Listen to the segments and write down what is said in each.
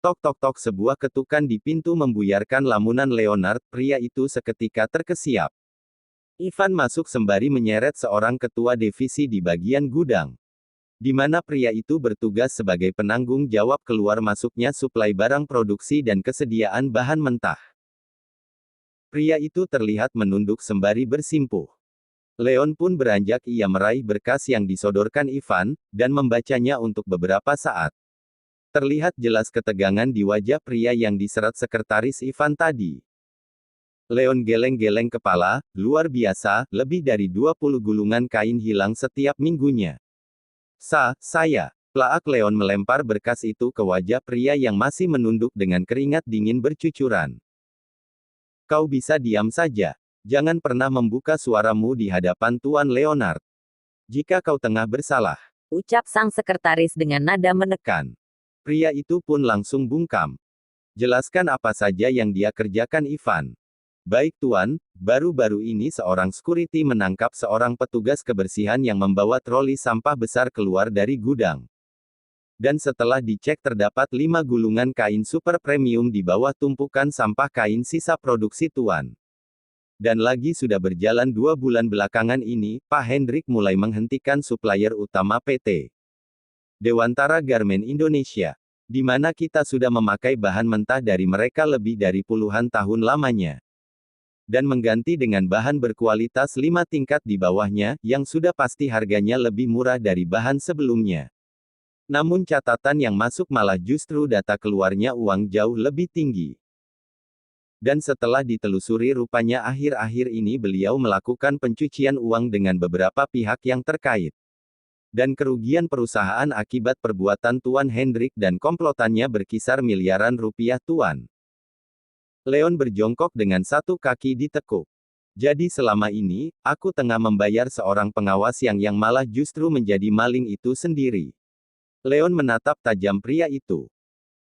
Tok tok tok, sebuah ketukan di pintu membuyarkan lamunan Leonard. Pria itu seketika terkesiap. Ivan masuk sembari menyeret seorang ketua divisi di bagian gudang, di mana pria itu bertugas sebagai penanggung jawab keluar masuknya suplai barang produksi dan kesediaan bahan mentah. Pria itu terlihat menunduk sembari bersimpuh. Leon pun beranjak. Ia meraih berkas yang disodorkan Ivan, dan membacanya untuk beberapa saat. Terlihat jelas ketegangan di wajah pria yang diserat sekretaris Ivan tadi. Leon geleng-geleng kepala. Luar biasa, lebih dari 20 gulungan kain hilang setiap minggunya. Saya. Plaak Leon melempar berkas itu ke wajah pria yang masih menunduk dengan keringat dingin bercucuran. Kau bisa diam saja. Jangan pernah membuka suaramu di hadapan Tuan Leonard. Jika kau tengah bersalah, ucap sang sekretaris dengan nada menekan. Pria itu pun langsung bungkam. Jelaskan apa saja yang dia kerjakan, Ivan. Baik Tuan, baru-baru ini seorang security menangkap seorang petugas kebersihan yang membawa troli sampah besar keluar dari gudang. Dan setelah dicek terdapat 5 gulungan kain super premium di bawah tumpukan sampah kain sisa produksi Tuan. Dan lagi sudah berjalan 2 bulan belakangan ini, Pak Hendrik mulai menghentikan supplier utama PT Dewantara Garmen Indonesia, di mana kita sudah memakai bahan mentah dari mereka lebih dari puluhan tahun lamanya. Dan mengganti dengan bahan berkualitas 5 tingkat di bawahnya, yang sudah pasti harganya lebih murah dari bahan sebelumnya. Namun catatan yang masuk malah justru data keluarnya uang jauh lebih tinggi. Dan setelah ditelusuri rupanya akhir-akhir ini beliau melakukan pencucian uang dengan beberapa pihak yang terkait. Dan kerugian perusahaan akibat perbuatan Tuan Hendrik dan komplotannya berkisar miliaran rupiah Tuan. Leon berjongkok dengan satu kaki ditekuk. Jadi selama ini, aku tengah membayar seorang pengawas yang malah justru menjadi maling itu sendiri. Leon menatap tajam pria itu.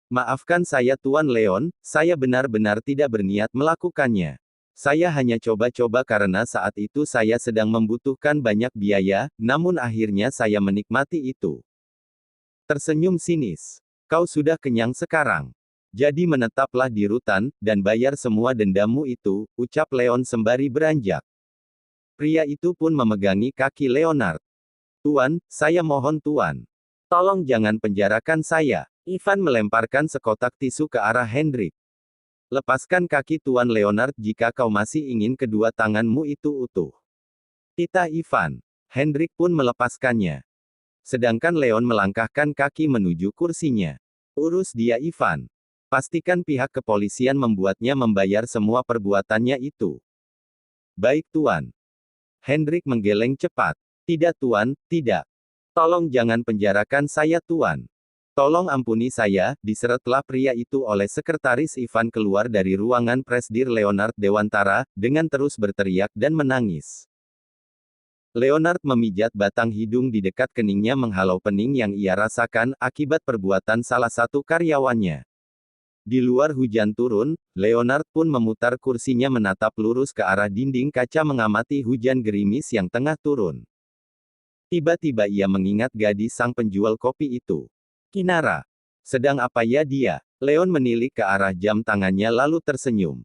Maafkan saya Tuan Leon, saya benar-benar tidak berniat melakukannya. Saya hanya coba-coba karena saat itu saya sedang membutuhkan banyak biaya, namun akhirnya saya menikmati itu. Tersenyum sinis. Kau sudah kenyang sekarang. Jadi menetaplah di rutan, dan bayar semua dendamu itu, ucap Leon sembari beranjak. Pria itu pun memegangi kaki Leonard. Tuan, saya mohon Tuan. Tolong jangan penjarakan saya. Ivan melemparkan sekotak tisu ke arah Hendrik. Lepaskan kaki Tuan Leonard jika kau masih ingin kedua tanganmu itu utuh. Titah Ivan. Hendrik pun melepaskannya. Sedangkan Leon melangkahkan kaki menuju kursinya. Urus dia Ivan. Pastikan pihak kepolisian membuatnya membayar semua perbuatannya itu. Baik Tuan. Hendrik menggeleng cepat. Tidak Tuan, tidak. Tolong jangan penjarakan saya Tuan. Tolong ampuni saya, diseretlah pria itu oleh sekretaris Ivan keluar dari ruangan Presdir Leonard Dewantara, dengan terus berteriak dan menangis. Leonard memijat batang hidung di dekat keningnya menghalau pening yang ia rasakan, akibat perbuatan salah satu karyawannya. Di luar hujan turun, Leonard pun memutar kursinya menatap lurus ke arah dinding kaca mengamati hujan gerimis yang tengah turun. Tiba-tiba ia mengingat gadis sang penjual kopi itu. Kinara. Sedang apa ya dia? Leon menilik ke arah jam tangannya lalu tersenyum.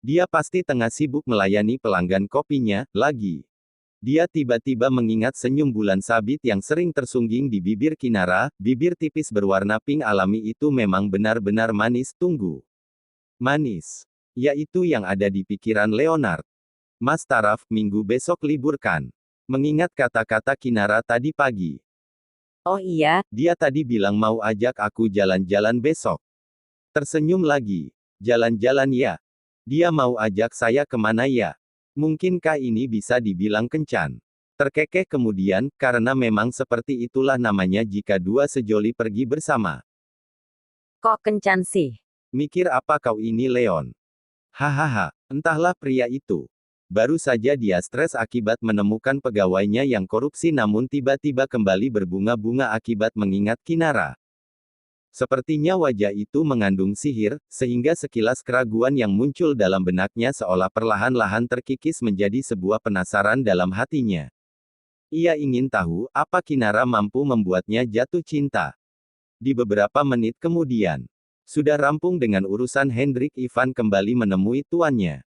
Dia pasti tengah sibuk melayani pelanggan kopinya, lagi. Dia tiba-tiba mengingat senyum bulan sabit yang sering tersungging di bibir Kinara, bibir tipis berwarna pink alami itu memang benar-benar manis. Tunggu. Manis. Yaitu yang ada di pikiran Leonard. Mas Taraf, minggu besok libur kan? Mengingat kata-kata Kinara tadi pagi. Oh iya, Dia tadi bilang mau ajak aku jalan-jalan besok. Tersenyum lagi. Jalan-jalan ya. Dia mau ajak saya kemana ya? Mungkinkah ini bisa dibilang kencan? Terkekeh kemudian, karena memang seperti itulah namanya jika dua sejoli pergi bersama. kok kencan sih? Mikir apa kau ini Leon? Hahaha, entahlah pria itu. Baru saja dia stres akibat menemukan pegawainya yang korupsi namun tiba-tiba kembali berbunga-bunga akibat mengingat Kinara. Sepertinya wajah itu mengandung sihir, sehingga sekilas keraguan yang muncul dalam benaknya seolah perlahan-lahan terkikis menjadi sebuah penasaran dalam hatinya. Ia ingin tahu, apa Kinara mampu membuatnya jatuh cinta. Di beberapa menit kemudian, Sudah rampung dengan urusan Hendrik, Ivan kembali menemui tuannya.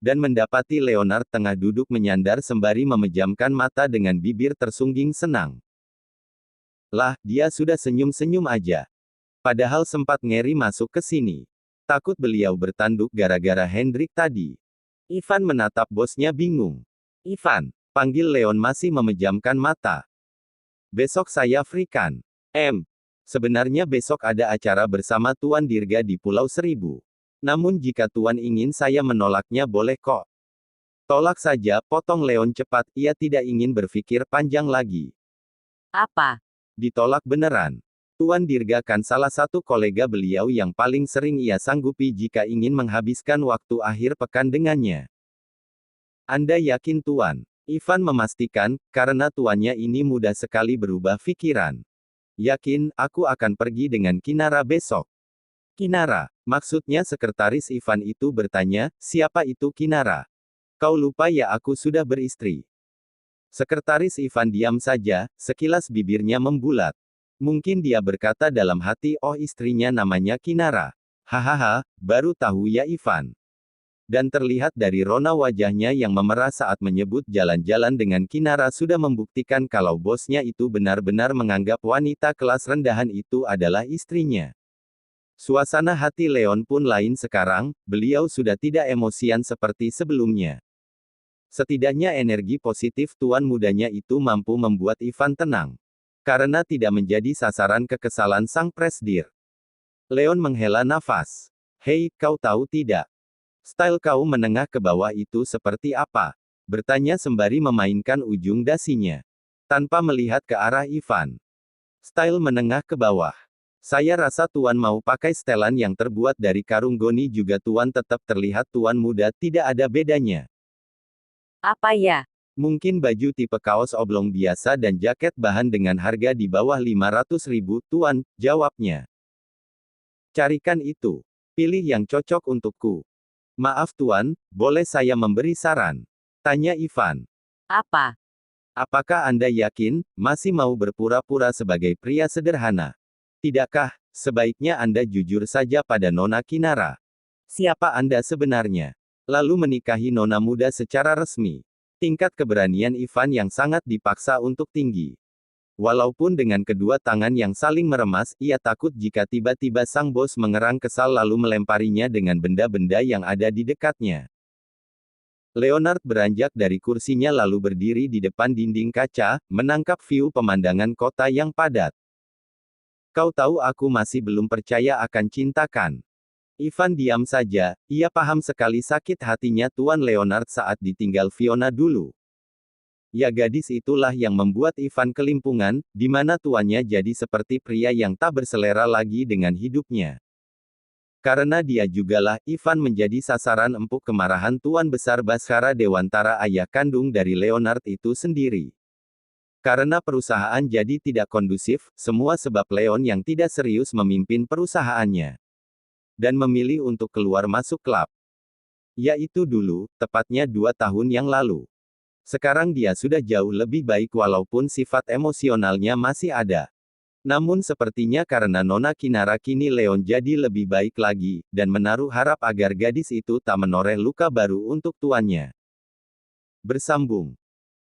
Dan mendapati Leonard tengah duduk menyandar sembari memejamkan mata dengan bibir tersungging senang. Lah, dia sudah senyum-senyum aja. Padahal sempat ngeri masuk ke sini. Takut beliau bertanduk gara-gara Hendrik tadi. Ivan menatap bosnya bingung. Ivan, panggil Leon masih memejamkan mata. Besok saya free kan? Sebenarnya besok ada acara bersama Tuan Dirga di Pulau Seribu. Namun jika Tuan ingin saya menolaknya boleh kok. Tolak saja, potong Leon cepat, ia tidak ingin berpikir panjang lagi. Apa? Ditolak beneran. Tuan Dirga kan salah satu kolega beliau yang paling sering ia sanggupi jika ingin menghabiskan waktu akhir pekan dengannya. Anda yakin Tuan? Ivan memastikan, karena tuannya ini mudah sekali berubah pikiran. Yakin, aku akan pergi dengan Kinara besok. Kinara, maksudnya sekretaris Ivan itu bertanya, siapa itu Kinara? Kau lupa ya aku sudah beristri. Sekretaris Ivan diam saja, sekilas bibirnya membulat. Mungkin dia berkata dalam hati, oh istrinya namanya Kinara. Hahaha, baru tahu ya Ivan. Dan terlihat dari rona wajahnya yang memerah saat menyebut jalan-jalan dengan Kinara sudah membuktikan kalau bosnya itu benar-benar menganggap wanita kelas rendahan itu adalah istrinya. Suasana hati Leon pun lain sekarang, beliau sudah tidak emosian seperti sebelumnya. Setidaknya energi positif tuan mudanya itu mampu membuat Ivan tenang. Karena tidak menjadi sasaran kekesalan sang presdir. Leon menghela nafas. Hei, kau tahu tidak? Style kau menengah ke bawah itu seperti apa? Bertanya sembari memainkan ujung dasinya. Tanpa melihat ke arah Ivan. Style menengah ke bawah. Saya rasa tuan mau pakai setelan yang terbuat dari karung goni juga tuan tetap terlihat tuan muda tidak ada bedanya. Apa ya? Mungkin baju tipe kaos oblong biasa dan jaket bahan dengan harga di bawah 500.000 tuan, jawabnya. Carikan itu. Pilih yang cocok untukku. Maaf tuan, boleh saya memberi saran? Tanya Ivan. Apa? Apakah Anda yakin, masih mau berpura-pura sebagai pria sederhana? Tidakkah, sebaiknya Anda jujur saja pada Nona Kinara? Siapa Anda sebenarnya? Lalu menikahi Nona muda secara resmi. Tingkat keberanian Ivan yang sangat dipaksa untuk tinggi. Walaupun dengan kedua tangan yang saling meremas, ia takut jika tiba-tiba sang bos mengerang kesal lalu melemparinya dengan benda-benda yang ada di dekatnya. Leonard beranjak dari kursinya lalu berdiri di depan dinding kaca, menangkap view pemandangan kota yang padat. Kau tahu aku masih belum percaya akan cinta kan? Ivan diam saja, ia paham sekali sakit hatinya Tuan Leonard saat ditinggal Fiona dulu. Ya gadis itulah yang membuat Ivan kelimpungan, di mana tuannya jadi seperti pria yang tak berselera lagi dengan hidupnya. Karena dia jugalah, Ivan menjadi sasaran empuk kemarahan Tuan Besar Baskara Dewantara ayah kandung dari Leonard itu sendiri. Karena perusahaan jadi tidak kondusif, semua sebab Leon yang tidak serius memimpin perusahaannya. Dan memilih untuk keluar masuk klub. Yaitu dulu, tepatnya 2 tahun yang lalu. Sekarang dia sudah jauh lebih baik walaupun sifat emosionalnya masih ada. Namun sepertinya karena Nona Kinara kini Leon jadi lebih baik lagi, dan menaruh harap agar gadis itu tak menoreh luka baru untuk tuannya. Bersambung.